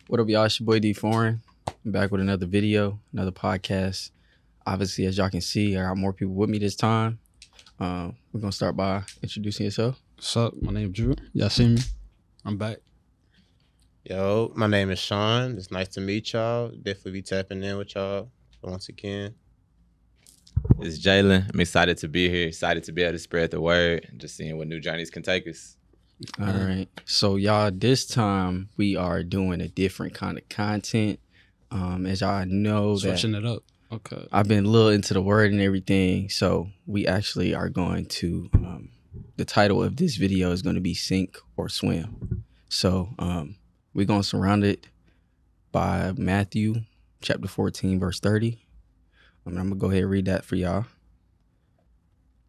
What up, y'all? It's your boy D Foreign. I'm back with another video, another podcast. Obviously, as y'all can see, I got more people with me this time. We're gonna start by introducing yourself. What's up? My name is Drew. Y'all see me? I'm back. Yo, my name is Sean. It's nice to meet y'all. Definitely be tapping in with y'all once again. It's Jalen. I'm excited to be here, excited to be able to spread the word, and just seeing what new journeys can take us. All right. So, y'all, this time we are doing a different kind of content. As y'all know, Switching it up. Okay. I've been a little into the word and everything. So, we actually are going to, the title of this video is going to be Sink or Swim. So, we're going to surround it by Matthew chapter 14, verse 30. I'm going to go ahead and read that for y'all.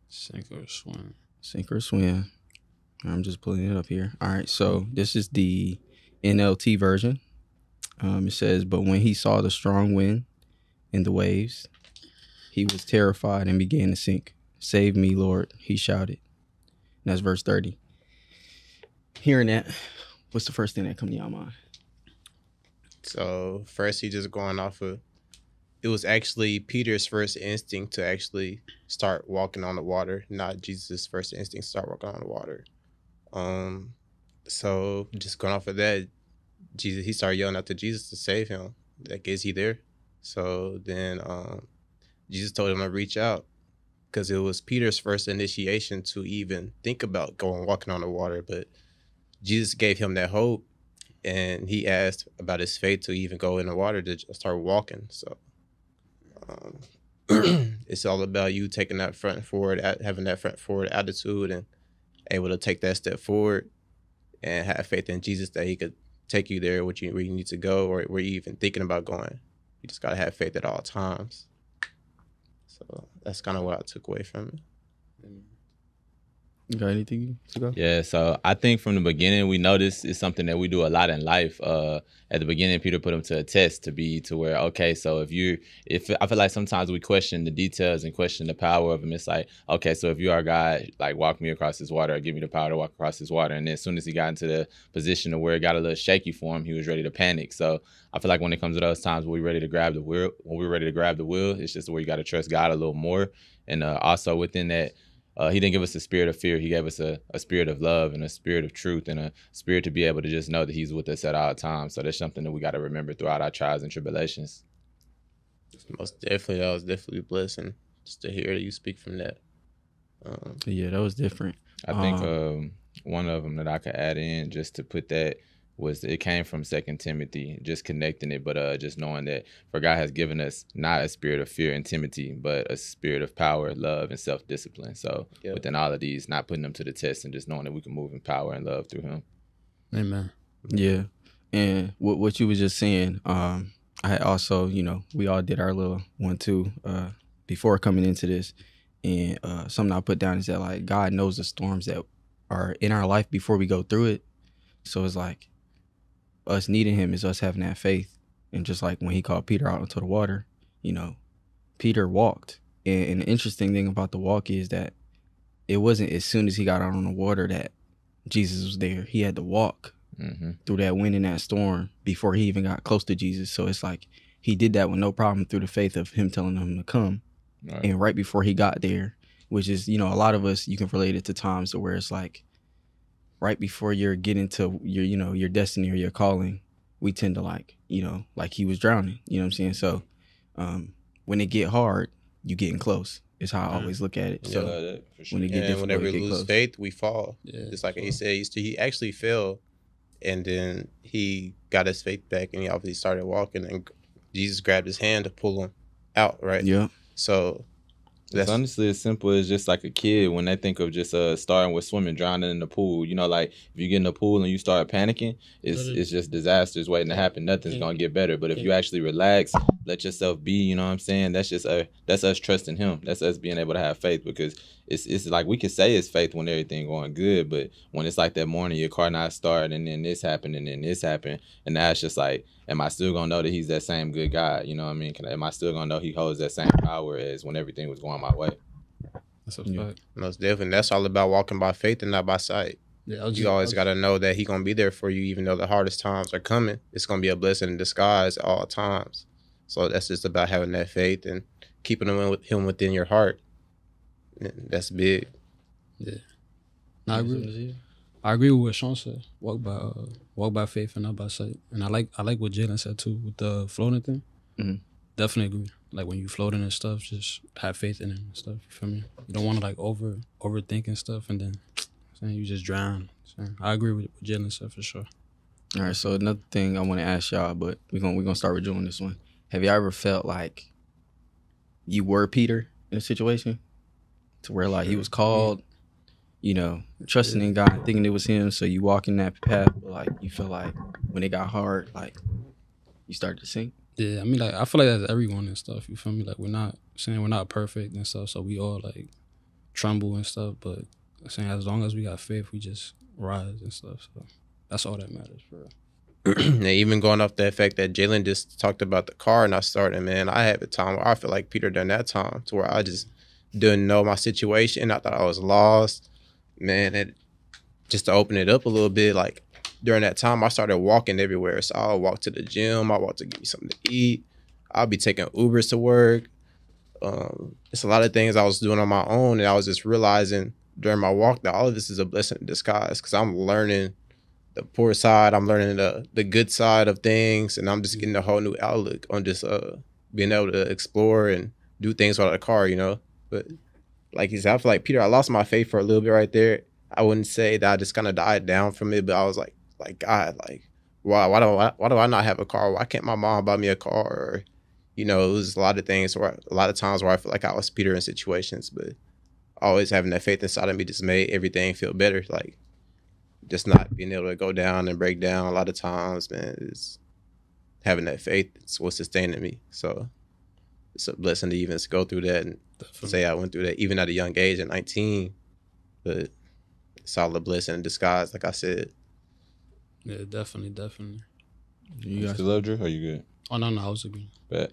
Sink or swim. Sink or swim. I'm just pulling it up here. All right, so this is the NLT version. It says, "But when he saw the strong wind and the waves, he was terrified and began to sink. 'Save me, Lord,' he shouted." And that's verse 30. Hearing that, what's the first thing that comes to your mind? So first, he just going off of, it was actually Peter's first instinct to actually start walking on the water, not Jesus' first instinct to start walking on the water. So just going off of that, he started yelling out to Jesus to save him. Like, is he there? So then Jesus told him to reach out, because it was Peter's first initiation to even think about going walking on the water. But Jesus gave him that hope, and he asked about his faith to even go in the water to start walking. So it's all about you taking that having that front forward attitude, and able to take that step forward and have faith in Jesus that he could take you there where you need to go, or where you're even thinking about going. You just got to have faith at all times. So that's kind of what I took away from it. You got anything to go? Yeah, so I think from the beginning, we know this is something that we do a lot in life. At the beginning, Peter put him to a test to where, okay, so if I feel like sometimes we question the details and question the power of him. It's like, okay, so if you are God, like walk me across this water, or give me the power to walk across this water. And then as soon as he got into the position of where it got a little shaky for him, he was ready to panic. So I feel like when it comes to those times when we're ready to grab the wheel, it's just where you got to trust God a little more. And also within that, he didn't give us a spirit of fear. He gave us a spirit of love and a spirit of truth and a spirit to be able to just know that he's with us at all times. So that's something that we got to remember throughout our trials and tribulations. Most definitely, that was definitely a blessing just to hear you speak from that. Yeah, that was different. I think one of them that I could add in just to put that was it came from 2 Timothy, just connecting it, but just knowing that for God has given us not a spirit of fear and timidity, but a spirit of power, love, and self-discipline. So within all of these, not putting them to the test and just knowing that we can move in power and love through him. Amen. Yeah. And what you was just saying, I also, we all did our little 1-2 before coming into this. And something I put down is that, like, God knows the storms that are in our life before we go through it. So it's like, us needing him is us having that faith. And just like when he called Peter out into the water, Peter walked. And the interesting thing about the walk is that it wasn't as soon as he got out on the water that Jesus was there. He had to walk through that wind and that storm before he even got close to Jesus. So it's like he did that with no problem through the faith of him telling him to come. Right. And right before he got there, which is, a lot of us, you can relate it to times where it's like, right before you're getting to your destiny or your calling, we tend to like he was drowning. You know what I'm saying? So when it get hard, you getting close. Is how I always look at it. So for sure. When it get difficult, whenever we lose faith, we fall. Yeah. Just like he said, he actually fell, and then he got his faith back, and he obviously started walking, and Jesus grabbed his hand to pull him out. Right? Yeah. So it's honestly as simple as just like a kid when they think of just starting with swimming, drowning in the pool. Like if you get in the pool and you start panicking, it's just disasters waiting to happen. Nothing's gonna get better. But if you actually relax, let yourself be, you know what I'm saying? That's just that's us trusting him. That's us being able to have faith, because it's like we can say it's faith when everything going good, but when it's like that morning your car not starting and then this happened and then this happened, and now it's just like, am I still gonna know that he's that same good God? You know what I mean? Am I still gonna know he holds that same power as when everything was going my way? That's a fact. Most definitely. That's all about walking by faith and not by sight. Yeah, You always got to know that he going to be there for you, even though the hardest times are coming. It's going to be a blessing in disguise at all times. So that's just about having that faith and keeping him within your heart. And that's big. Yeah. No, I agree with what Sean said. Walk by faith and not by sight. And I like what Jalen said too with the floating thing. Mm-hmm. Definitely agree. Like when you floating and stuff, just have faith in it and stuff. You feel me? You don't want to like overthink and stuff, and then you just drown. So I agree with what Jalen said for sure. All right. So another thing I want to ask y'all, but we're gonna start with doing this one. Have you ever felt like you were Peter in a situation to where like he was called, you know, trusting in God, thinking it was him, so you walk in that path, but like you feel like when it got hard, like you started to sink? Yeah, I mean, like I feel like that's everyone and stuff. You feel me? Like we're not saying we're not perfect and stuff, so we all like tremble and stuff. But I'm saying as long as we got faith, we just rise and stuff. So that's all that matters for real. And even going off the fact that Jalen just talked about the car not starting, man, I had a time where I feel like Peter during that time to where I just didn't know my situation. I thought I was lost, man. And just to open it up a little bit, like during that time, I started walking everywhere. So I'll walk to the gym. I'll walk to get me something to eat. I'll be taking Ubers to work. It's a lot of things I was doing on my own, and I was just realizing during my walk that all of this is a blessing in disguise because I'm learning the poor side, I'm learning the good side of things, and I'm just getting a whole new outlook on just being able to explore and do things without a car, you know. But like you said, I feel like Peter, I lost my faith for a little bit right there. I wouldn't say that I just kind of died down from it, but I was like God, like why do I not have a car? Why can't my mom buy me a car? Or, you know, it was a lot of things where a lot of times where I feel like I was Peter in situations, but always having that faith inside of me just made everything feel better. Like just not being able to go down and break down a lot of times, man, is having that faith. It's what's sustaining me. So it's a blessing to even go through that and say I went through that even at a young age at 19. But it's all a blessing in disguise, like I said. Yeah, definitely. You guys still up, Drew? Or you good? Oh no, I was agreeing. But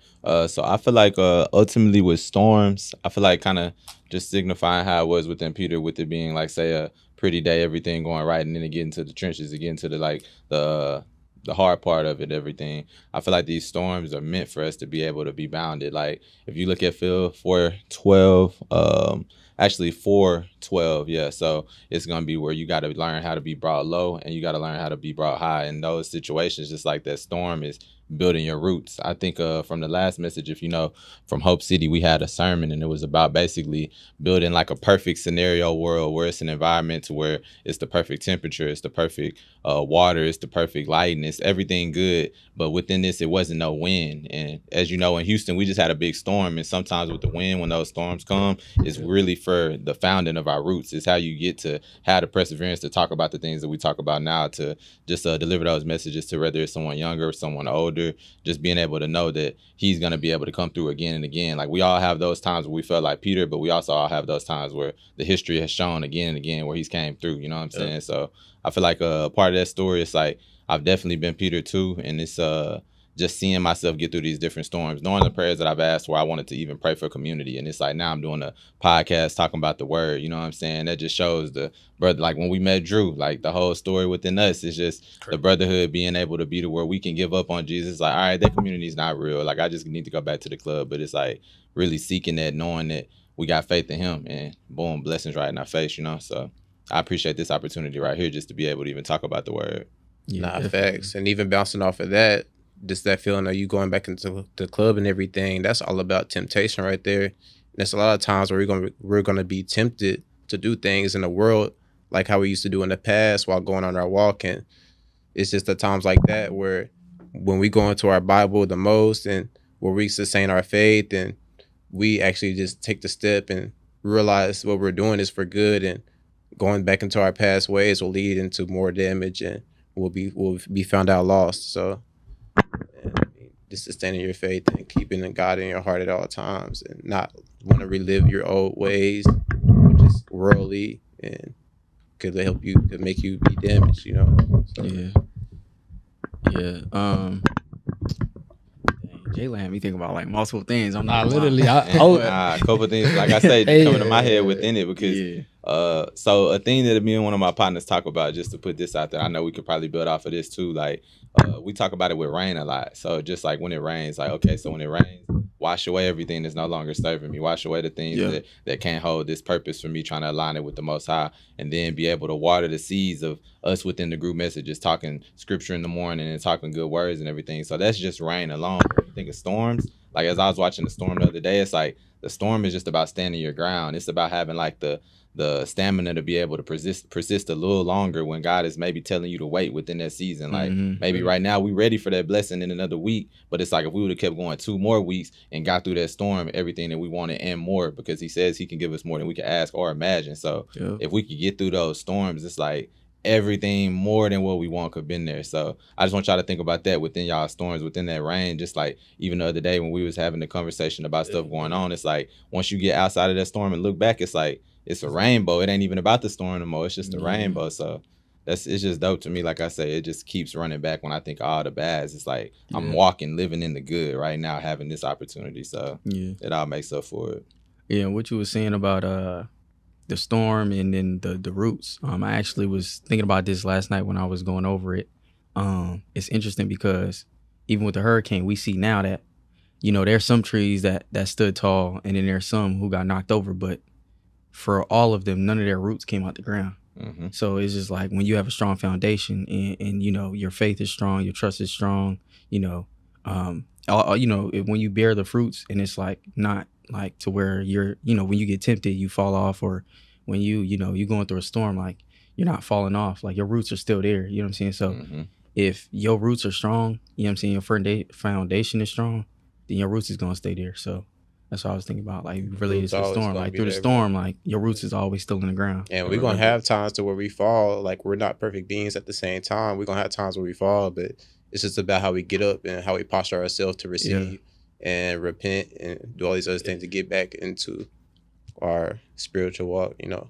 so I feel like ultimately with storms, I feel like kind of just signifying how it was within Peter, with it being like say a pretty day, everything going right, and then it get into the trenches, it get into the hard part of it, everything. I feel like these storms are meant for us to be able to be bounded. Like if you look at Phil 4:12, actually 4:12, yeah. So it's gonna be where you got to learn how to be brought low, and you got to learn how to be brought high. In those situations, just like that storm is building your roots. I think from the last message, if you know, from Hope City, we had a sermon, and it was about basically building like a perfect scenario world where it's an environment to where it's the perfect temperature, it's the perfect water, it's the perfect lighting, it's everything good. But within this, it wasn't no wind. And as you know, in Houston, we just had a big storm, and sometimes with the wind, when those storms come, it's really for the founding of our roots. It's how you get to have the perseverance to talk about the things that we talk about now, to just deliver those messages to whether it's someone younger or someone older. Just being able to know that he's going to be able to come through again and again. Like we all have those times where we felt like Peter, but we also all have those times where the history has shown again and again where he's came through, you know what I'm saying? So I feel like a part of that story, it's like I've definitely been Peter too, and it's just seeing myself get through these different storms, knowing the prayers that I've asked where I wanted to even pray for community. And it's like now I'm doing a podcast talking about the word, you know what I'm saying? That just shows the brother, like when we met Drew, like the whole story within us is just the brotherhood being able to be to where we can give up on Jesus. Like, all right, that community is not real. Like I just need to go back to the club. But it's like really seeking that, knowing that we got faith in him, and boom, blessings right in our face, you know? So I appreciate this opportunity right here just to be able to even talk about the word. Yeah, facts. And even bouncing off of that, just that feeling of you going back into the club and everything, that's all about temptation right there. And there's a lot of times where we're gonna be tempted to do things in the world like how we used to do in the past while going on our walk. And it's just the times like that where when we go into our Bible the most and where we sustain our faith and we actually just take the step and realize what we're doing is for good, and going back into our past ways will lead into more damage and we'll be found out lost. So just sustaining your faith and keeping God in your heart at all times, and not want to relive your old ways, which is worldly and could make you be damaged, you know. So. Yeah. Jalen had me thinking about like multiple things. I'm Nah, not literally, a couple things, like I say, coming to my head within it, because So a thing that me and one of my partners talk about, just to put this out there, I know we could probably build off of this too. Like, we talk about it with rain a lot. So just like when it rains, like, okay, so when it rains, wash away everything that's no longer serving me. Wash away the things that can't hold this purpose for me, trying to align it with the Most High, and then be able to water the seeds of us within the group messages, talking scripture in the morning and talking good words and everything. So that's just rain alone. When you think of storms, like as I was watching the storm the other day, it's like the storm is just about standing your ground. It's about having like the stamina to be able to persist a little longer when God is maybe telling you to wait within that season. Like maybe right now we ready for that blessing in another week, but it's like if we would have kept going 2 more weeks and got through that storm, everything that we wanted and more, because he says he can give us more than we can ask or imagine. So if we could get through those storms, it's like everything more than what we want could have been there. So I just want y'all to think about that within y'all storms, within that rain. Just like even the other day when we was having the conversation about stuff going on, it's like once you get outside of that storm and look back, it's like it's a rainbow. It ain't even about the storm no more. It's just a rainbow. So it's just dope to me. Like I say, it just keeps running back when I think all the bads. It's like I'm walking, living in the good right now, having this opportunity. So it all makes up for it. Yeah, what you were saying about the storm and then the roots. I actually was thinking about this last night when I was going over it. It's interesting because even with the hurricane, we see now that, you know, there's some trees that stood tall, and then there's some who got knocked over, but for all of them, none of their roots came out the ground. So it's just like when you have a strong foundation and you know, your faith is strong, your trust is strong, you know, when you bear the fruits, and it's like not like to where you're, you know, when you get tempted, you fall off, or when you know, you're going through a storm, like you're not falling off, like your roots are still there. You know what I'm saying? So if your roots are strong, you know what I'm saying, your foundation is strong, then your roots is going to stay there. So that's what I was thinking about, like related to the storm, like through the storm, like your roots is always still in the ground. And we're going to have times to where we fall. Like, we're not perfect beings at the same time. We're going to have times where we fall, but it's just about how we get up and how we posture ourselves to receive and repent and do all these other things to get back into our spiritual walk, you know.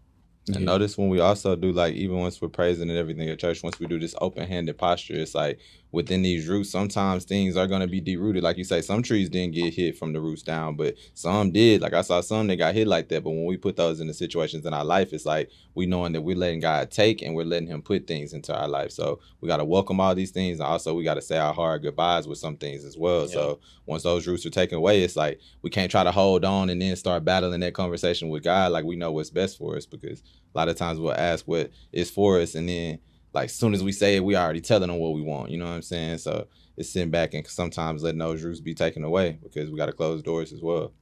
And notice when we also do, like, even once we're praising and everything at church, once we do this open-handed posture, it's like within these roots, sometimes things are going to be derooted. Like you say, some trees didn't get hit from the roots down, but some did. Like I saw some that got hit like that. But when we put those in the situations in our life, it's like we knowing that we're letting God take and we're letting him put things into our life. So we got to welcome all these things. And also we got to say our hard goodbyes with some things as well. So once those roots are taken away, it's like we can't try to hold on and then start battling that conversation with God like we know what's best for us, because a lot of times we'll ask what is for us, and then like as soon as we say it, we already telling them what we want. You know what I'm saying? So it's sitting back and sometimes letting those roots be taken away, because we got to close doors as well.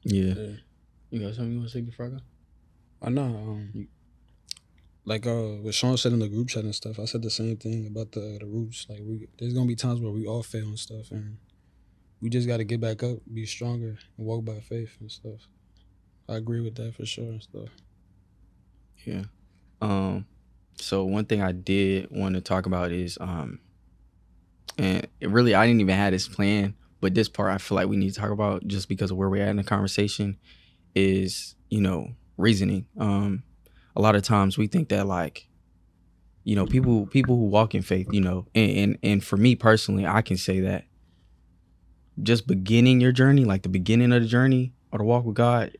Yeah. You got something you want to say before I go? I know. Like what Sean said in the group chat and stuff, I said the same thing about the roots. Like there's gonna be times where we all fail and stuff, and we just got to get back up, be stronger, and walk by faith and stuff. I agree with that for sure and stuff. Yeah. So one thing I did want to talk about is and really I didn't even have this plan, but this part I feel like we need to talk about just because of where we're at in the conversation is, you know, reasoning. A lot of times we think that, like, you know, people who walk in faith, you know, and for me personally, I can say that just beginning your journey, like the beginning of the journey or the walk with God,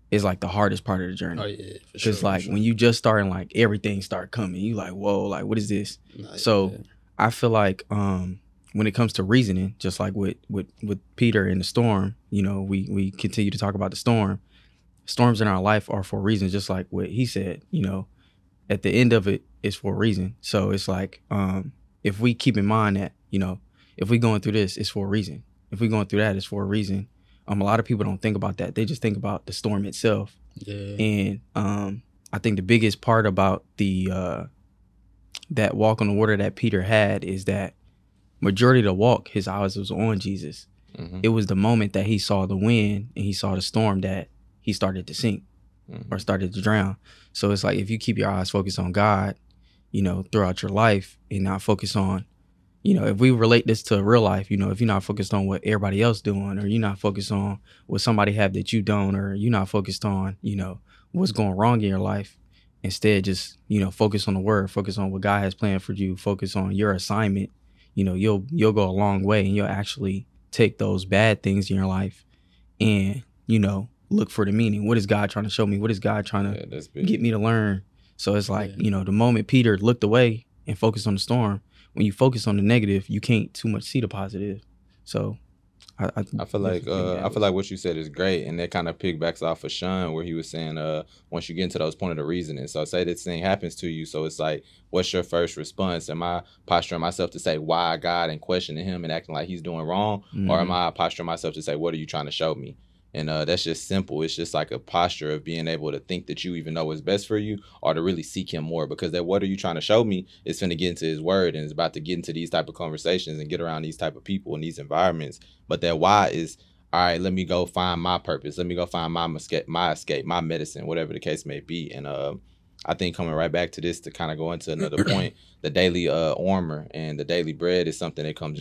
is like the hardest part of the journey. Oh yeah, for sure. Because like when you just start and like everything start coming, you like, whoa, like what is this? I feel like when it comes to reasoning, just like with Peter and the storm, you know, we continue to talk about the storm. Storms in our life are for a reason, just like what he said, you know, at the end of it is for a reason. So it's like if we keep in mind that, you know, if we going through this, it's for a reason. If we going through that, it's for a reason. A lot of people don't think about that. They just think about the storm itself. Yeah. And I think the biggest part about the that walk on the water that Peter had is that majority of the walk, his eyes was on Jesus. It was the moment that he saw the wind and he saw the storm that he started to sink or started to drown. So it's like if you keep your eyes focused on God, you know, throughout your life and not focus on, you know, if we relate this to real life, you know, if you're not focused on what everybody else doing, or you're not focused on what somebody have that you don't, or you're not focused on, you know, what's going wrong in your life, instead just, you know, focus on the word, focus on what God has planned for you, focus on your assignment, you know, you'll go a long way, and you'll actually take those bad things in your life and, you know, look for the meaning. What is God trying to show me? What is God trying to that's big. get me to learn? So it's like, you know, the moment Peter looked away and focused on the storm, when you focus on the negative, you can't too much see the positive. So I feel like what you said is great, and that kind of piggybacks off of Sean, where he was saying, once you get into those point of the reasoning. So say this thing happens to you, so it's like, what's your first response? Am I posturing myself to say why God and questioning him and acting like he's doing wrong, or am I posturing myself to say what are you trying to show me? And that's just simple. It's just like a posture of being able to think that you even know what's best for you, or to really seek him more, because that what are you trying to show me is finna get into his word, and it's about to get into these type of conversations and get around these type of people in these environments. But that why is, all right, let me go find my purpose. Let me go find my escape, my medicine, whatever the case may be. And I think coming right back to this to kind of go into another point, the daily armor and the daily bread is something that comes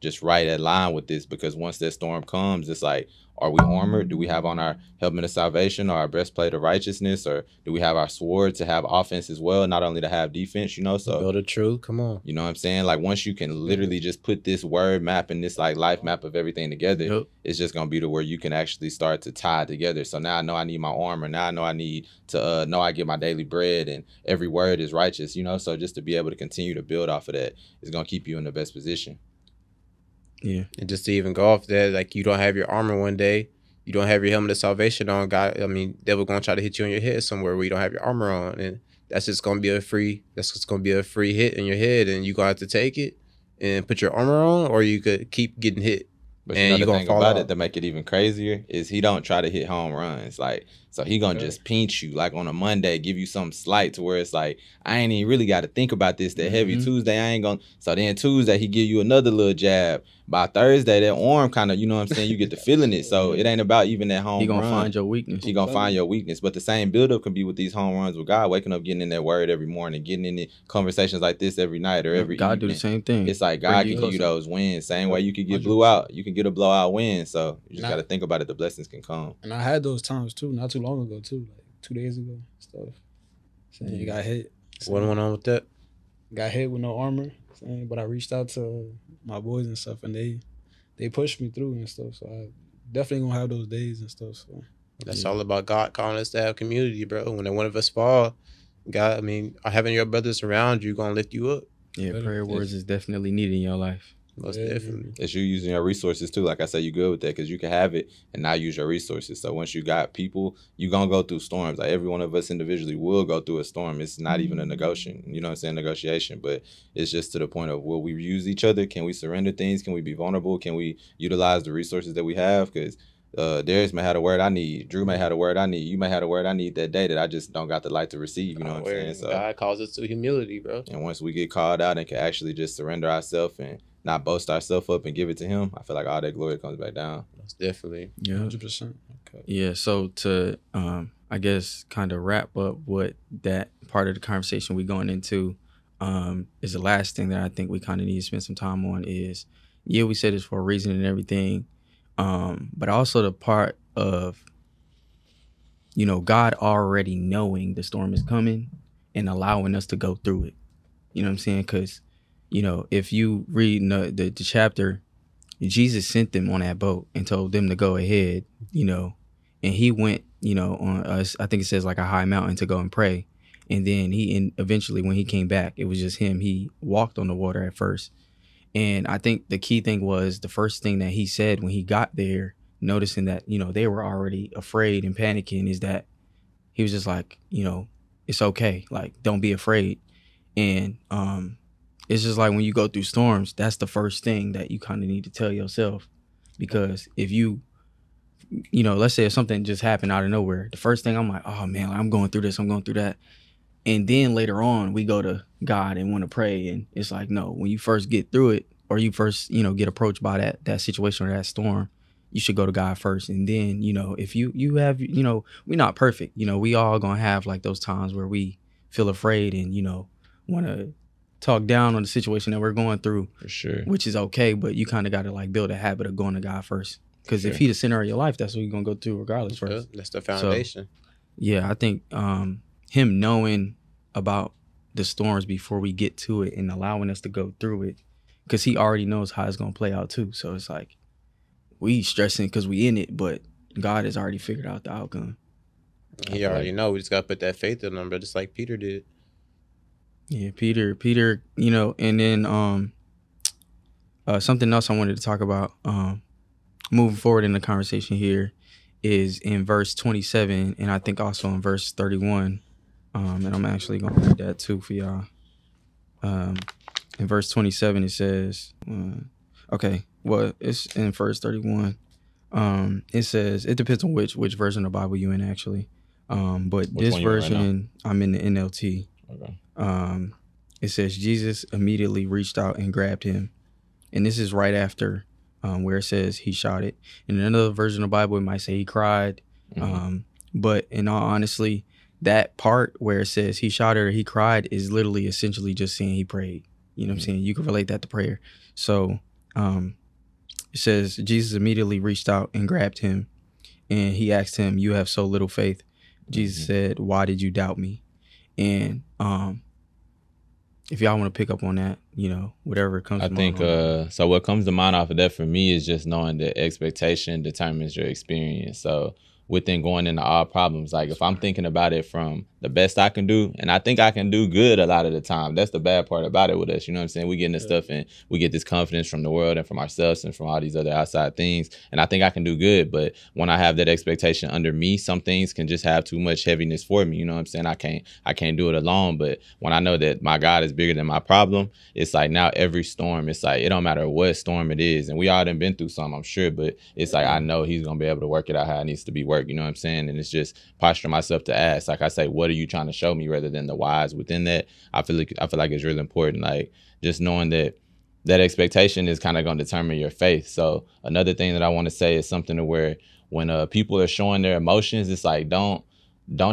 just right at line with this, because once that storm comes, it's like, are we armored? Do we have on our helmet of salvation, or our breastplate of righteousness, or do we have our sword to have offense as well, not only to have defense, you know? So build the truth, come on. You know what I'm saying? Like, once you can literally just put this word map and this like life map of everything together, it's just gonna be to where you can actually start to tie together. So now I know I need my armor. Now I know I need to know I get my daily bread, and every word is righteous, you know? So just to be able to continue to build off of that is gonna keep you in the best position. Yeah. And just to even go off that, like, you don't have your armor one day, you don't have your helmet of salvation on, God, I mean, devil gonna try to hit you in your head somewhere where you don't have your armor on, and that's just gonna be a free hit in your head, and you gonna have to take it and put your armor on, or you could keep getting hit. But you know, the thing about it to make it even crazier is he don't try to hit home runs. Like, so he gonna just pinch you like on a Monday, give you something slight to where it's like, I ain't even really got to think about this that heavy. Tuesday, I ain't gonna. So then Tuesday, he give you another little jab. By Thursday, that arm kind of, you know what I'm saying, you get to feeling it. So it ain't about even that home run. He gonna find your weakness. He gonna find your weakness. But the same buildup can be with these home runs with God, waking up, getting in that word every morning, getting in the conversations like this every night or every God evening. do the same thing. It's like God can give you those wins. Same way you could get blew out. You can get a blowout win. So you just got to think about it. The blessings can come. And I had those times too, not too long ago too, like 2 days ago, stuff. Saying you got hit. What went on with that? Got hit with no armor. Saying, but I reached out to my boys and stuff, and they pushed me through and stuff. So I definitely gonna have those days and stuff. So that's all about God calling us to have community, bro. When one of us fall, God, I mean, having your brothers around you gonna lift you up. Yeah, prayer words is definitely needed in your life. Most definitely. It's you using your resources too. Like I said, you good with that because you can have it and not use your resources. So once you got people, you gonna go through storms. Like every one of us individually will go through a storm. It's not even a negotiation. You know what I'm saying? Negotiation, but it's just to the point of, will we use each other? Can we surrender things? Can we be vulnerable? Can we utilize the resources that we have? Because Darius may have the word I need. Drew may have the word I need. You may have the word I need that day that I just don't got the light to receive. You know what I'm saying? So God calls us to humility, bro. And once we get called out and can actually just surrender ourselves and not boast ourselves up and give it to him, I feel like all that glory comes back down. Most definitely. Yeah. 100%. Okay. Yeah. So to I guess kind of wrap up what that part of the conversation we going into is the last thing that I think we kind of need to spend some time on is, yeah, we said this for a reason and everything. But also the part of, you know, God already knowing the storm is coming and allowing us to go through it. You know what I'm saying? Because, you know, if you read the chapter, Jesus sent them on that boat and told them to go ahead, you know, and he went, you know, on us, I think it says like a high mountain to go and pray. And then eventually when he came back, it was just him. He walked on the water at first. And I think the key thing was the first thing that he said when he got there, noticing that, you know, they were already afraid and panicking, is that he was just like, you know, it's okay. Like, don't be afraid. And it's just like when you go through storms, that's the first thing that you kind of need to tell yourself. Because if you know, let's say if something just happened out of nowhere, the first thing I'm like, oh man, I'm going through this, I'm going through that. And then later on, we go to God and want to pray. And it's like, no, when you first get through it, or you first, you know, get approached by that situation or that storm, you should go to God first. And then, you know, if you have, you know, we're not perfect. You know, we all going to have like those times where we feel afraid and, you know, want to talk down on the situation that we're going through. For sure. Which is okay. But you kind of got to like build a habit of going to God first. Because if he's the center of your life, that's what you're going to go through regardless first. That's the foundation. So, yeah, I think him knowing about the storms before we get to it and allowing us to go through it, because he already knows how it's going to play out too. So it's like we stressing because we in it, but God has already figured out the outcome. He already know. We just gotta put that faith in him, but just like Peter did. Yeah, Peter, you know, and then something else I wanted to talk about moving forward in the conversation here is in verse 27, and I think also in verse 31. And I'm actually gonna read that too for y'all. In verse 27 it says, okay, well, it's in verse 31. It says, it depends on which version of the Bible you in actually. But Which this one you in right version, I'm in the NLT. Okay. It says Jesus immediately reached out and grabbed him, and this is right after where it says he shouted. In another version of the Bible, it might say he cried. But in all honesty, that part where it says he shouted or he cried is literally essentially just saying he prayed. You know what I'm saying? You can relate that to prayer. So it says Jesus immediately reached out and grabbed him, and he asked him, "You have so little faith." Jesus said, "Why did you doubt me?" And if y'all want to pick up on that, you know, whatever comes I to think mind. so what comes to mind off of that for me is just knowing that expectation determines your experience. So within going into all problems, like if I'm thinking about it from the best I can do, and I think I can do good a lot of the time. That's the bad part about it with us. You know what I'm saying? We get into stuff and we get this confidence from the world and from ourselves and from all these other outside things. And I think I can do good. But when I have that expectation under me, some things can just have too much heaviness for me. You know what I'm saying? I can't do it alone. But when I know that my God is bigger than my problem, it's like now every storm, it's like it don't matter what storm it is. And we all done been through some, I'm sure, but it's like I know he's gonna be able to work it out how it needs to be worked. You know what I'm saying? And it's just posturing myself to ask, like I say, what are you trying to show me, rather than the whys within that. I feel like it's really important. Like just knowing that expectation is kind of going to determine your faith. So another thing that I want to say is something to where when people are showing their emotions, it's like don't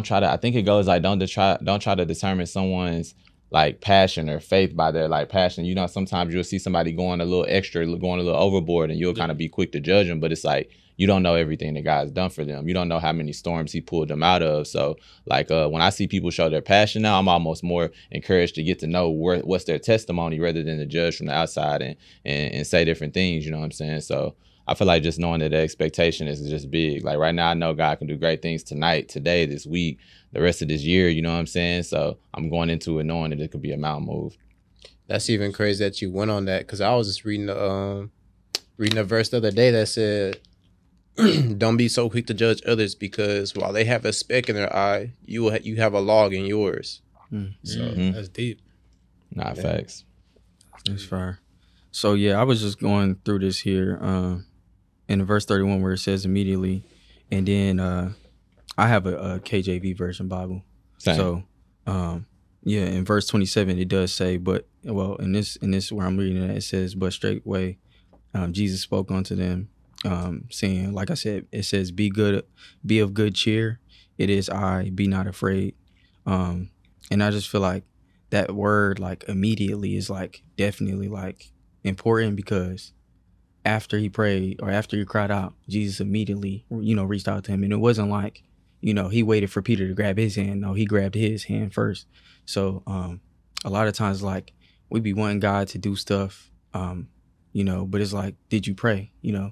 try to. I think it goes like don't try to determine someone's like passion or faith by their like passion. You know, sometimes you'll see somebody going a little extra, going a little overboard, and you'll kind of be quick to judge them. But it's like you don't know everything that God's done for them. You don't know how many storms he pulled them out of. So like when I see people show their passion now, I'm almost more encouraged to get to know what's their testimony rather than to judge from the outside and say different things. You know what I'm saying? So I feel like just knowing that the expectation is just big. Like right now, I know God can do great things tonight, today, this week, the rest of this year. You know what I'm saying? So I'm going into it knowing that it could be a mountain move. That's even crazy that you went on that, because I was just reading a verse the other day that said, "Don't be so quick to judge others, because while they have a speck in their eye, you have a log in yours." So that's deep. Nah, facts. That's fire. So yeah, I was just going through this here in verse 31 where it says immediately, and then I have a KJV version Bible. Same. So yeah, in verse 27 it does say, but well, in this where I'm reading it says, but straightway Jesus spoke unto them, saying, like I said, it says, be of good cheer. It is I, be not afraid. And I just feel like that word, like immediately, is like definitely like important, because after he prayed or after he cried out, Jesus immediately, you know, reached out to him. And it wasn't like, you know, he waited for Peter to grab his hand. No, he grabbed his hand first. So a lot of times, like, we be wanting God to do stuff, you know, but it's like, did you pray? You know,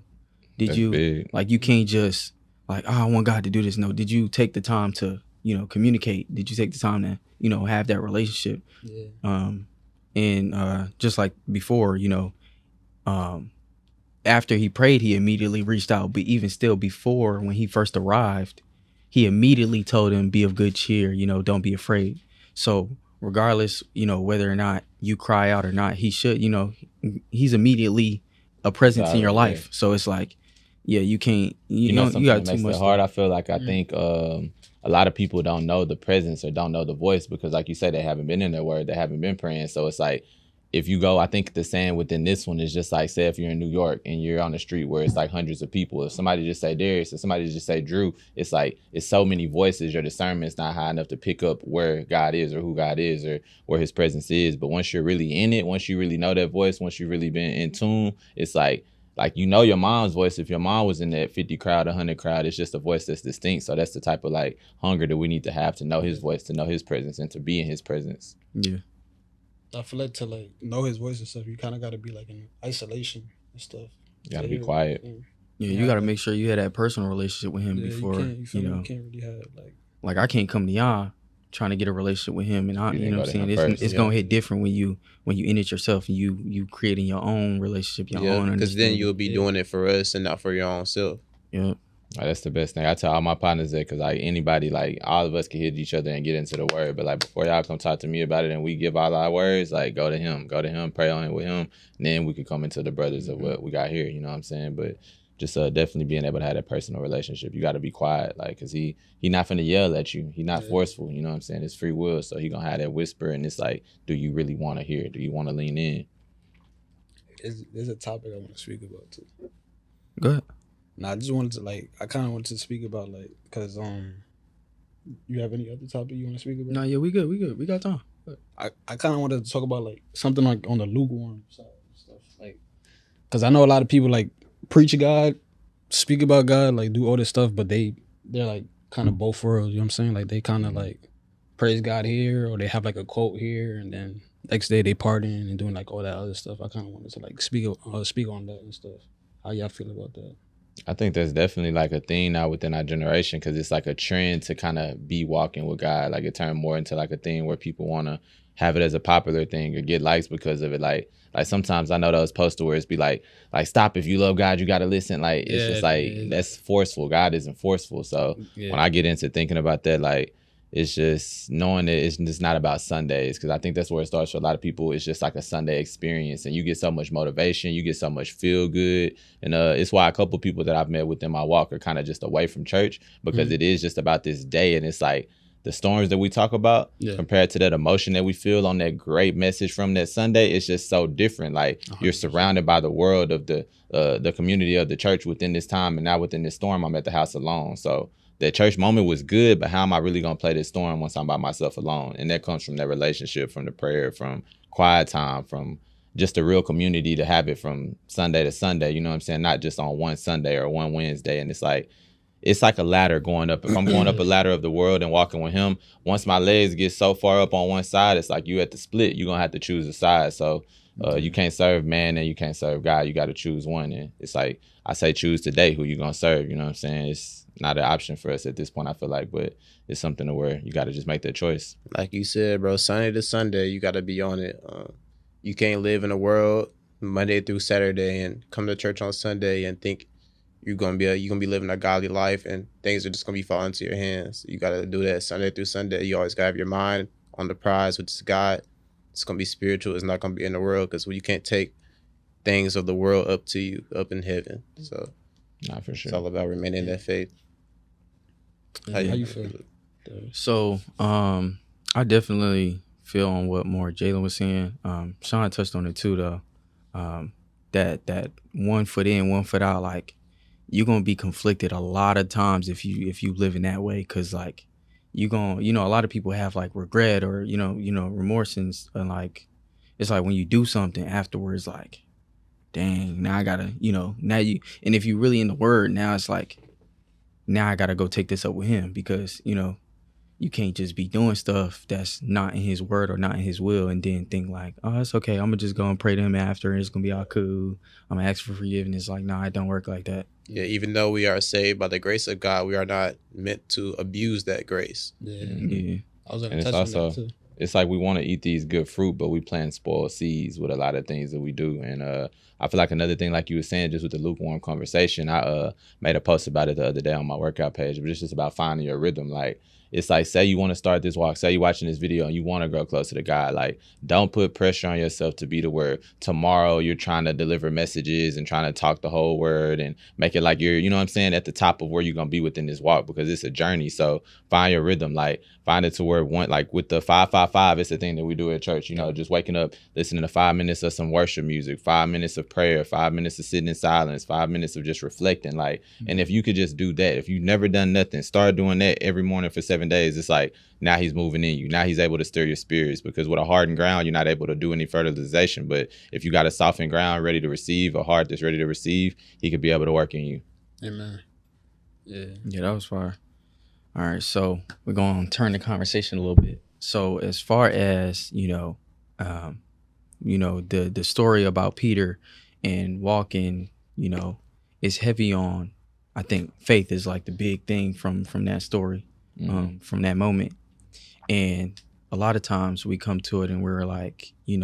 did That's you big. like, you can't just like, oh, I want God to do this. No, did you take the time to, you know, communicate? Did you take the time to, you know, have that relationship? Yeah. And just like before, you know, after he prayed, he immediately reached out. But even still, before, when he first arrived, he immediately told him, be of good cheer, you know, don't be afraid. So regardless, you know, whether or not you cry out or not, he should, you know, he's immediately a presence in your life. So it's like, yeah, you can't, you know, something you got that too makes much. it hard. I feel like I think a lot of people don't know the presence or don't know the voice, because like you said, they haven't been in their word, they haven't been praying. So it's like, if you go, I think the saying within this one is just like, say if you're in New York and you're on the street where it's like hundreds of people, if somebody just say Darius, if somebody just say Drew, it's like, it's so many voices, your discernment's not high enough to pick up where God is or who God is or where his presence is. But once you're really in it, once you really know that voice, once you've really been in tune, it's like, you know your mom's voice. If your mom was in that 50 crowd, 100 crowd, it's just a voice that's distinct. So that's the type of like hunger that we need to have know his voice, to know his presence, and to be in his presence. Yeah. I feel like to like know his voice and stuff, you kind of got to be like in isolation and stuff. You got to be quiet. Yeah, you got to make sure you had that personal relationship with him before, you can't really have like I can't come to y'all trying to get a relationship with him, and you know what I'm saying? It's gonna hit different when you in it yourself and you creating your own relationship, your own understanding. Because then you'll be doing it for us and not for your own self. Yeah. That's the best thing. I tell all my partners that, because like anybody, like all of us can hit each other and get into the word, but like before y'all come talk to me about it and we give all our words, like go to him, pray on it with him, and then we can come into the brothers of what we got here. You know what I'm saying? But just definitely being able to have that personal relationship. You got to be quiet, like, because he not finna yell at you. He not forceful. You know what I'm saying? It's free will, so he gonna have that whisper, and it's like, do you really want to hear? Do you want to lean in? There's a topic I want to speak about too. Go ahead. I just wanted to I kind of wanted to speak about because you have any other topic you want to speak about? No, yeah, we good, we got time. I kind of wanted to talk about something on the lukewarm side and stuff, because I know a lot of people preach God, speak about God, do all this stuff, but they're kind of both worlds. You know what I'm saying? They kind of praise God here, or they have a quote here, and then next day they partying and doing all that other stuff. I kind of wanted to speak on that and stuff. How y'all feel about that? I think that's definitely a thing now within our generation, because it's a trend to kind of be walking with God. It turned more into a thing where people want to have it as a popular thing or get likes because of it. Like sometimes I know those posters where it's be like stop, if you love God, you got to listen. It's just that's forceful. God isn't forceful. So when I get into thinking about that, it's just knowing that it's just not about Sundays, because I think that's where it starts for a lot of people. It's just a Sunday experience, and you get so much motivation, you get so much feel good, and it's why a couple people that I've met within my walk are kind of just away from church, because it is just about this day, and it's the storms that we talk about compared to that emotion that we feel on that great message from that Sunday. It's just so different. 100%. You're surrounded by the world of the community of the church within this time, and now within this storm, I'm at the house alone. So that church moment was good, but how am I really going to play this storm once I'm by myself alone? And that comes from that relationship, from the prayer, from quiet time, from just a real community to have it from Sunday to Sunday. You know what I'm saying? Not just on one Sunday or one Wednesday. And it's like a ladder going up. If I'm going up a ladder of the world and walking with him, once my legs get so far up on one side, it's you at the split. You're going to have to choose a side. So you can't serve man and you can't serve God. You got to choose one. And it's I say choose today who you going to serve. You know what I'm saying? It's not an option for us at this point, I feel but it's something to where you got to just make that choice. Like you said, bro, Sunday to Sunday, you got to be on it. You can't live in a world Monday through Saturday and come to church on Sunday and think you're gonna be living a godly life and things are just gonna be falling into your hands. You got to do that Sunday through Sunday. You always got to have your mind on the prize, which is God. It's gonna be spiritual. It's not gonna be in the world, because you can't take things of the world up to you, up in heaven. So, not for sure. It's all about remaining in that faith. How you feel? So, I definitely feel on what more Jalen was saying. Sean touched on it too, though. That 1 foot in, 1 foot out, you're gonna be conflicted a lot of times if you live in that way, because you gonna, a lot of people have regret or remorse, and it's when you do something afterwards, dang, now I gotta, now you, and if you really in the word, now it's now I gotta go take this up with him, because you can't just be doing stuff that's not in his word or not in his will and then think oh, it's okay, I'm gonna just go and pray to him after and it's gonna be all cool, I'm gonna ask for forgiveness. Nah, it don't work like that. Yeah, even though we are saved by the grace of God, we are not meant to abuse that grace. Yeah. I was gonna touch on that too. It's we want to eat these good fruit, but we plant spoiled seeds with a lot of things that we do. And I feel another thing, you were saying, just with the lukewarm conversation, I made a post about it the other day on my workout page, but it's just about finding your rhythm. It's say you want to start this walk, say you're watching this video and you want to grow closer to God. Don't put pressure on yourself to be to where tomorrow you're trying to deliver messages and trying to talk the whole word and make it you're, you know what I'm saying, at the top of where you're going to be within this walk, because it's a journey. So find your rhythm, find it to where with the 5-5-5, it's the thing that we do at church, just waking up, listening to 5 minutes of some worship music, 5 minutes of prayer, 5 minutes of sitting in silence, 5 minutes of just reflecting. And if you could just do that, if you've never done nothing, start doing that every morning for 7 days. It's now he's moving in you. Now he's able to stir your spirits, because with a hardened ground, you're not able to do any fertilization. But if you got a softened ground ready to receive, a heart that's ready to receive, he could be able to work in you. Amen. Yeah, that was fire. All right, so we're going to turn the conversation a little bit. So as far as, the story about Peter and walking, it's heavy on, I think faith is like the big thing from that story, from that moment. And a lot of times we come to it and we're like, we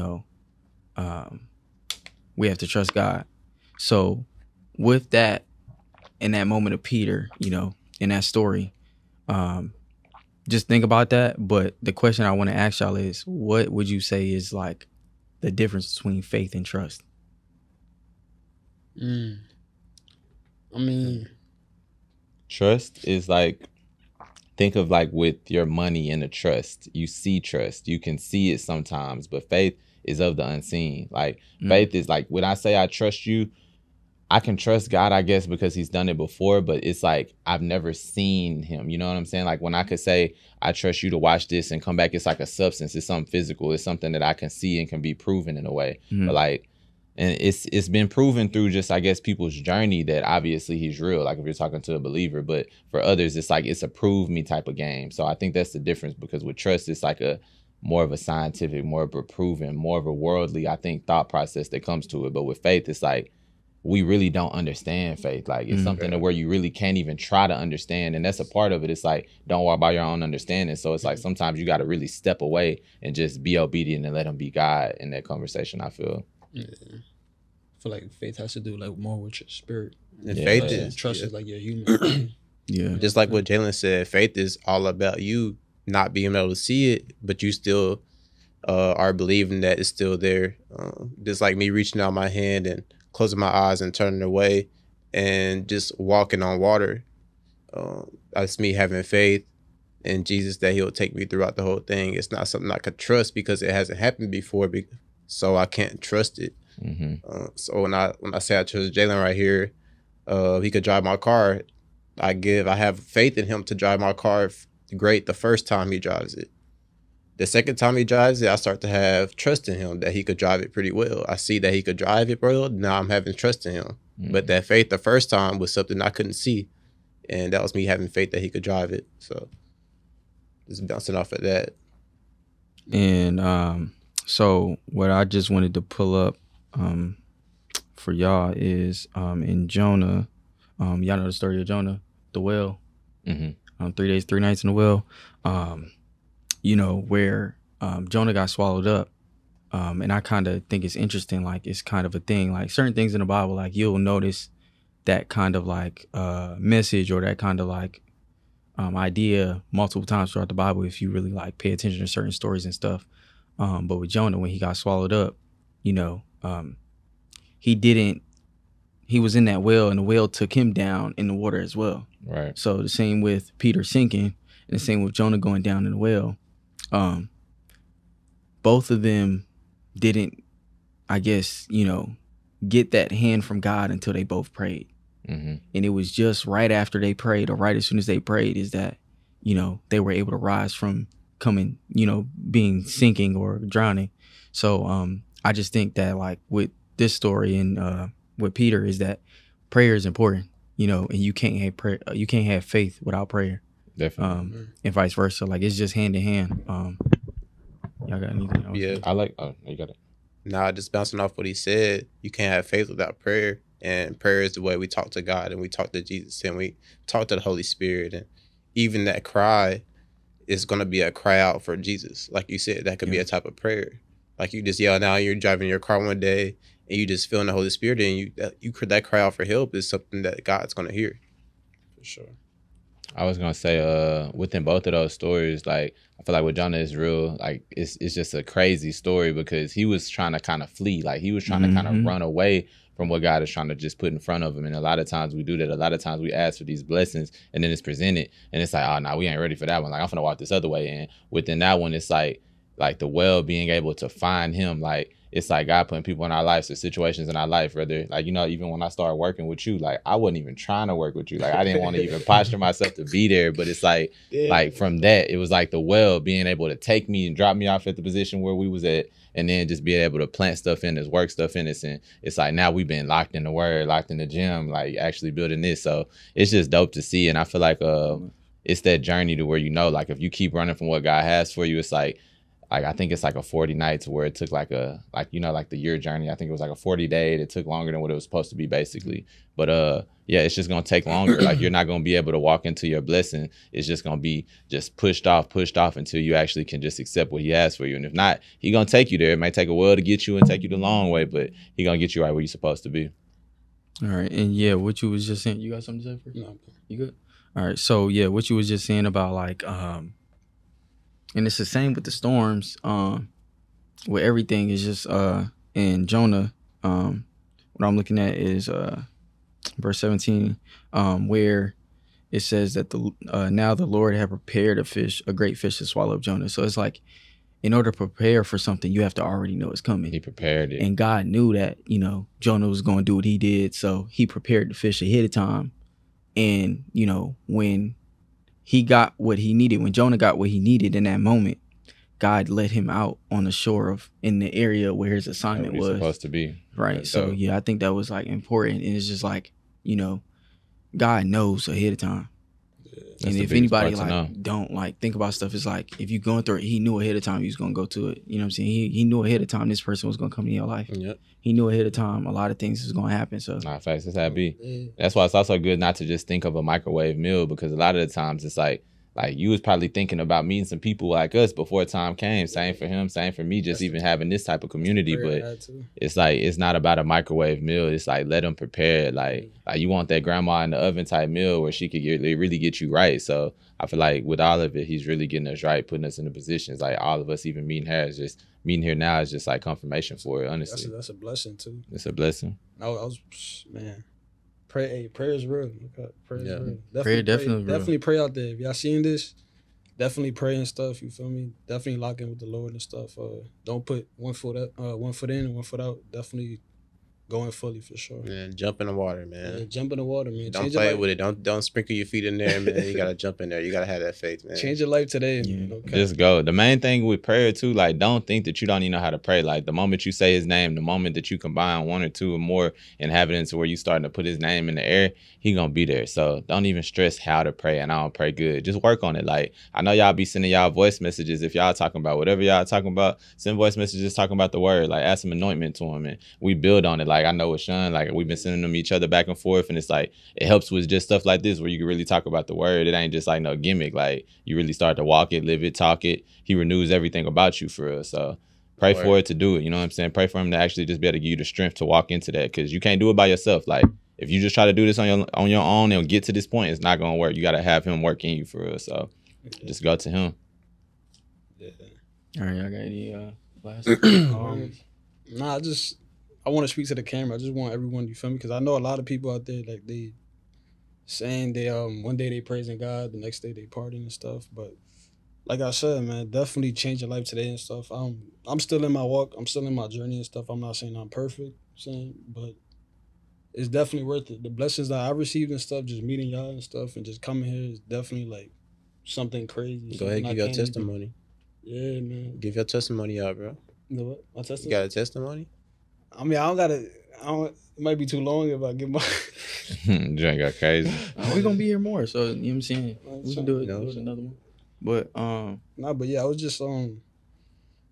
have to trust God. So with that, in that moment of Peter, in that story, just think about that. But the question I want to ask y'all is, what would you say is like the difference between faith and trust? I mean, trust is like, think of like with your money in a trust. You see trust. You can see it sometimes, but faith is of the unseen. Like faith is like, when I say I trust you, I can trust God, I guess, because he's done it before, but it's like I've never seen him. You know what I'm saying? Like when I could say I trust you to watch this and come back, it's like a substance. It's something physical. It's something that I can see and can be proven in a way. But like, and it's been proven through just, I guess, people's journey that obviously he's real. Like if you're talking to a believer, but for others, it's like it's a prove me type of game. So I think that's the difference, because with trust, it's like a more of a scientific, more of a proven, more of a worldly, I think, thought process that comes to it. But with faith, it's like we really don't understand faith. Like it's something to where you really can't even try to understand. And that's a part of it. It's like, don't walk by your own understanding. So it's like sometimes you got to really step away and just be obedient and let him be God in that conversation, I feel. Yeah. I feel like faith has to do like more with your spirit. And faith is trust is like your human. Yeah. Just like what Jalen said, faith is all about you not being able to see it, but you still are believing that it's still there. Just like me reaching out my hand and closing my eyes and turning away and just walking on water. That's me having faith in Jesus that he'll take me throughout the whole thing. It's not something I could trust because it hasn't happened before, so I can't trust it. So when I say I trust Jalen right here, he could drive my car. I have faith in him to drive my car great the first time he drives it. The second time he drives it, I start to have trust in him that he could drive it pretty well. I see that he could drive it well. Now I'm having trust in him. But that faith the first time was something I couldn't see. And that was me having faith that he could drive it. So just bouncing off of that. And so what I just wanted to pull up for y'all is in Jonah, y'all know the story of Jonah, the whale. 3 days, 3 nights in the whale. Where Jonah got swallowed up. And I kind of think it's interesting, like it's kind of a thing, like certain things in the Bible, like you'll notice that kind of like message or that kind of like idea multiple times throughout the Bible if you really like pay attention to certain stories and stuff. But with Jonah, when he got swallowed up, he was in that whale and the whale took him down in the water as well. Right. So the same with Peter sinking and the same with Jonah going down in the whale. Both of them didn't, I guess, get that hand from God until they both prayed. And it was just right after they prayed, or right as soon as they prayed, is that, they were able to rise from coming, being sinking or drowning. So I just think that like with this story and with Peter is that prayer is important, and you can't have prayer, you can't have faith without prayer. Definitely. And vice versa. Like it's just hand in hand. Y'all got anything else? Yeah. I like, oh, you got it. Nah, just bouncing off what he said, you can't have faith without prayer. And prayer is the way we talk to God and we talk to Jesus and we talk to the Holy Spirit. And even that cry is going to be a cry out for Jesus. Like you said, that could be a type of prayer. Like you just yell out, you're driving your car one day and you just feeling the Holy Spirit and that cry out for help is something that God's going to hear. For sure. I was gonna say, within both of those stories, like I feel like with Jonah is real, like it's just a crazy story because he was trying to kind of flee, like he was trying to kind of run away from what God is trying to just put in front of him. And a lot of times we do that. A lot of times we ask for these blessings and then it's presented and it's like, oh no, we ain't ready for that one. Like I'm gonna walk this other way. And within that one, it's like the well being able to find him, like it's like God putting people in our lives or situations in our life, whether like, even when I started working with you, like I wasn't even trying to work with you. Like I didn't want to even posture myself to be there. But it's like, like from that, it was like the well being able to take me and drop me off at the position where we was at. And then just being able to plant stuff in us, work stuff in us. And it's like now we've been locked in the word, locked in the gym, like actually building this. So it's just dope to see. And I feel like it's that journey to where, like if you keep running from what God has for you, it's like I think it's like a 40 nights where it took like the year journey. I think it was like a 40-day. It took longer than what it was supposed to be, basically. But yeah, it's just gonna take longer. Like, you're not gonna be able to walk into your blessing. It's just gonna be just pushed off until you actually can just accept what he has for you. And if not, he gonna take you there. It might take a while to get you and take you the long way, but he gonna get you right where you're supposed to be. All right, and yeah, what you was just saying, you got something to say for? No. You good? All right, so yeah, what you was just saying about like, and it's the same with the storms, with everything is just, in Jonah, what I'm looking at is verse 17, where it says that now the Lord had prepared a great fish to swallow up Jonah. So it's like, in order to prepare for something, you have to already know it's coming. He prepared it. And God knew that, Jonah was going to do what he did. So he prepared the fish ahead of time. And, when he got what he needed, when Jonah got what he needed in that moment, God let him out on the shore in the area where his assignment was supposed to be. Right. That's so dope. yeah, I think that was like important. And it's just like, God knows ahead of time. That's and the if biggest anybody part to know. like don't like think about stuff, it's like if you're going through it, he knew ahead of time he was gonna go to it. You know what I'm saying? He knew ahead of time this person was gonna come into your life. Yep. He knew ahead of time a lot of things was gonna happen. So Nah, facts. That's how it be. That's why it's also good not to just think of a microwave meal, because a lot of the times it's like you was probably thinking about meeting some people like us before time came. Same for him, same for me, just even having this type of community. But it's like, it's not about a microwave meal. It's like, let them prepare. Like you want that grandma in the oven type meal where she could really get you right. So I feel like with all of it, he's really getting us right, putting us in the positions. Like all of us even meeting here now is just like confirmation for it, honestly. That's a blessing too. It's a blessing. I was man. Prayer is real. Okay. Prayer is real. Prayer definitely real. Definitely pray out there. If y'all seeing this, definitely pray and stuff. You feel me? Definitely lock in with the Lord and stuff. Don't put one foot in and one foot out. Definitely going fully for sure. Man, jump in the water, man. Yeah, jump in the water, man. Don't play with it. Don't sprinkle your feet in there, man. You gotta jump in there. You gotta have that faith, man. Change your life today. Man. Okay. Just go. The main thing with prayer too, like, don't think that you don't even know how to pray. Like, the moment you say his name, the moment that you combine one or two or more inhabitants where you starting to put his name in the air, he gonna be there. So don't even stress how to pray, and I don't pray good. Just work on it. Like, I know y'all be sending y'all voice messages. If y'all talking about whatever y'all talking about, send voice messages talking about the word. Like, add some anointment to him, and we build on it. Like, I know with Sean, like, we've been sending them each other back and forth, and it's like, it helps with just stuff like this where you can really talk about the word. It ain't just like no gimmick. Like, you really start to walk it, live it, talk it. He renews everything about you for us. So pray for it to do it. You know what I'm saying? Pray for him to actually just be able to give you the strength to walk into that, because you can't do it by yourself. Like, if you just try to do this on your own and get to this point, it's not gonna work. You gotta have him work in you for us. So just go to him. Yeah. all right, y'all got any last Nah, I want to speak to the camera. I just want everyone, you feel me? Because I know a lot of people out there, like, they saying they one day they praising God, the next day they partying and stuff. But like I said, man, definitely change your life today and stuff. I'm still in my walk. I'm still in my journey and stuff. I'm not saying I'm perfect, but it's definitely worth it. The blessings that I received and stuff, just meeting y'all and stuff and just coming here is definitely like something crazy. Go ahead, give your testimony. Yeah, man. Give your testimony out, bro. You know what? My testimony? You got a testimony? I mean, it might be too long if I give my... Drink got crazy. we're gonna be here more, so you know what I'm saying, we can do it, another one. But but yeah, I was just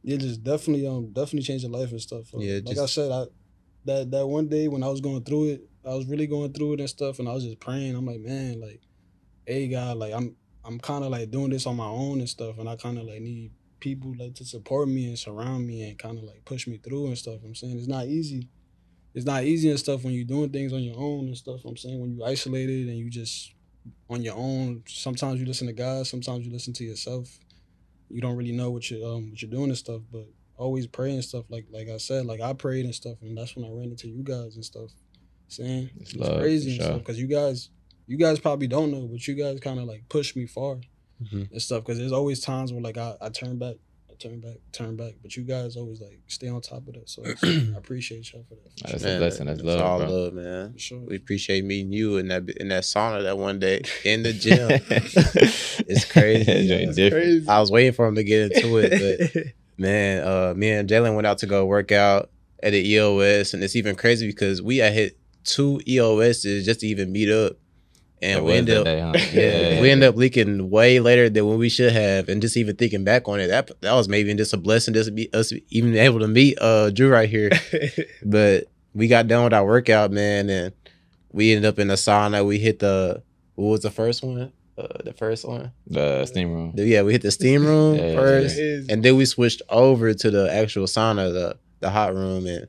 just definitely change your life and stuff. Like I said, that one day when I was going through it, I was really going through it and stuff, and I was just praying. I'm like, man, like, hey God, like I'm kind of like doing this on my own and stuff, and I kind of like need people like to support me and surround me and kind of like push me through and stuff. I'm saying it's not easy and stuff when you're doing things on your own and stuff. I'm saying when you isolated and you just on your own, sometimes you listen to God, sometimes you listen to yourself. You don't really know what you're doing and stuff, but always pray and stuff. Like I said, like I prayed and stuff, and that's when I ran into you guys and stuff. Saying it's crazy and stuff, because you guys probably don't know, but you guys kind of like pushed me far and stuff. Because there's always times where like I turn back, but you guys always like stay on top of that. So I appreciate y'all for that. That's a blessing. That's love, all bro. love, man. Sure. We appreciate meeting you in that sauna that one day in the gym. It's crazy. Crazy. I was waiting for him to get into it, but man, me and Jalen went out to go work out at the EOS, and it's even crazy because we had hit 2 EOSs just to even meet up. And That we was ended that up, day, huh? yeah, we ended up leaking way later than when we should have. And just even thinking back on it, that was maybe just a blessing just to be us even able to meet Drew right here. But we got done with our workout, man, and we ended up in the sauna. We hit what was the first one? The first one? The steam room. Yeah, we hit the steam room Yeah, first, yeah. and then we switched over to the actual sauna, the hot room, and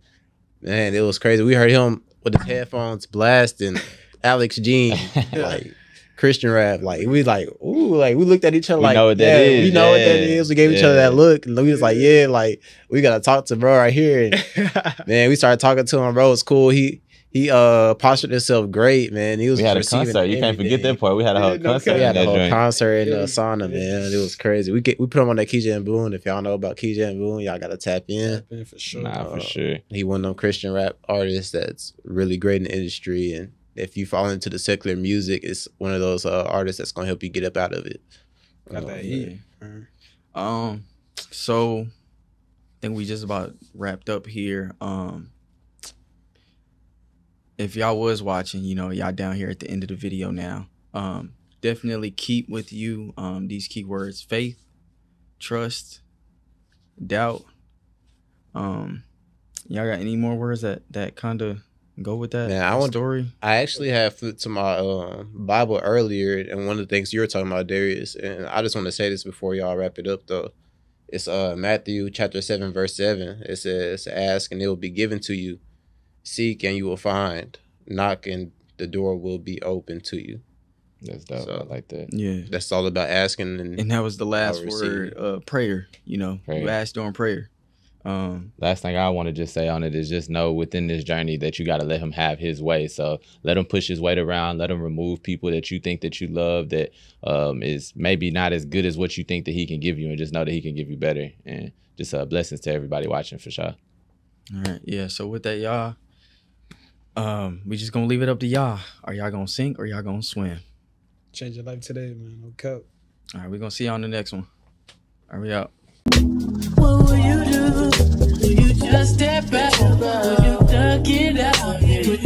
man, it was crazy. We heard him with his headphones blasting Alex Jean, like Christian rap. Like we like, ooh, like we looked at each other We like, know what that is. we know what that Yeah. is. We gave each other Yeah. that look, and we was like, yeah, like we gotta talk to bro right here. And man, we started talking to him, bro. It was cool. He postured himself great, man. He was We had a receiving concert. You can't forget everything. that part. We had a whole Yeah, no concert. cap. We had in a that whole joint. concert in the Yeah. sauna, man. It was crazy. We put him on that KJ and Boone. If y'all know about KJ and Boone, y'all gotta tap in. For sure. Nah, for sure. He one of them Christian rap artists that's really great in the industry, and if you fall into the secular music, it's one of those artists that's gonna help you get up out of it. Got that Yeah. heat. So I think we just about wrapped up here. If y'all was watching, you know, y'all down here at the end of the video now. Definitely keep with you these keywords: faith, trust, doubt. Y'all got any more words that kind of go with that Man, I want- story? I actually have flipped to my Bible earlier, and one of the things you were talking about, Darius, and I just want to say this before y'all wrap it up, though. It's Matthew chapter 7, verse 7. It says, "Ask and it will be given to you. Seek and you will find. Knock and the door will be open to you." That's dope. So- I like that. Yeah. That's all about asking. And that was the last I'll receive word, prayer. You know, Prayer. you asked during prayer. Last thing I want to just say on it is just know within this journey that you got to let him have his way. So let him push his weight around. Let him remove people that you think that you love that is maybe not as good as what you think that he can give you, and just know that he can give you better. And just blessings to everybody watching for sure. All right. Yeah. So with that, y'all, we just gonna leave it up to y'all. Are y'all gonna sink or y'all gonna swim? Change your life today, man. No cap. All right. We're gonna see y'all on the next one. All right, we out. What will you do? Will you just step back? Will you duck it out? Will you